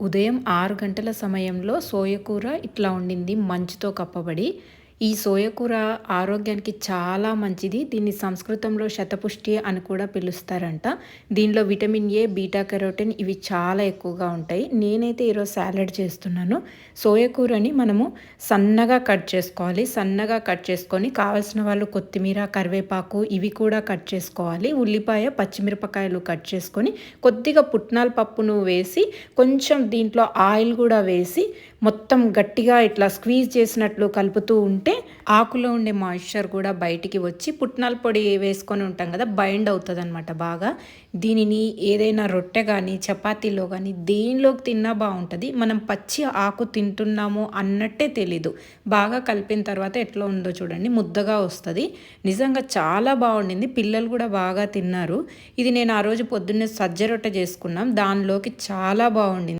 ఉదయం 6 గంటల సమయంలో సోయకూర ఇట్లా ఉండింది మంచుతో కప్పబడి. ఈ సోయకూర ఆరోగ్యానికి చాలా మంచిది. దీన్ని సంస్కృతంలో శతపుష్టి అని కూడా పిలుస్తారంట. దీనిలో విటమిన్ ఏ, బీటా కెరోటిన్ ఇవి చాలా ఎక్కువగా ఉంటాయి. నేనైతే ఈరోజు సాలడ్ చేస్తున్నాను. సోయకూరని మనము సన్నగా కట్ చేసుకోవాలి. సన్నగా కట్ చేసుకొని కావాల్సిన వాళ్ళు కొత్తిమీర, కరివేపాకు ఇవి కూడా కట్ చేసుకోవాలి. ఉల్లిపాయ, పచ్చిమిరపకాయలు కట్ చేసుకొని కొద్దిగా పుట్నాల పప్పును వేసి కొంచెం దీంట్లో ఆయిల్ కూడా వేసి మొత్తం గట్టిగా ఇట్లా స్క్వీజ్ చేసినట్లు కలుపుతూ ఉంటే ఆకులో ఉండే మాయిశ్చర్ కూడా బయటికి వచ్చి పుట్నాల పొడి వేసుకొని ఉంటాం కదా, బైండ్ అవుతుంది అనమాట బాగా. దీనిని ఏదైనా రొట్టె కానీ చపాతీలో కానీ దేనిలోకి తిన్నా బాగుంటుంది. మనం పచ్చి ఆకు తింటున్నాము అన్నట్టే తెలీదు. బాగా కలిపిన తర్వాత ఎట్లా ఉందో చూడండి, ముద్దగా వస్తుంది. నిజంగా చాలా బాగుండింది. పిల్లలు కూడా బాగా తిన్నారు. ఇది నేను ఆ రోజు పొద్దున్నే సజ్జ రొట్టె చేసుకున్నాం, దానిలోకి చాలా బాగుండింది.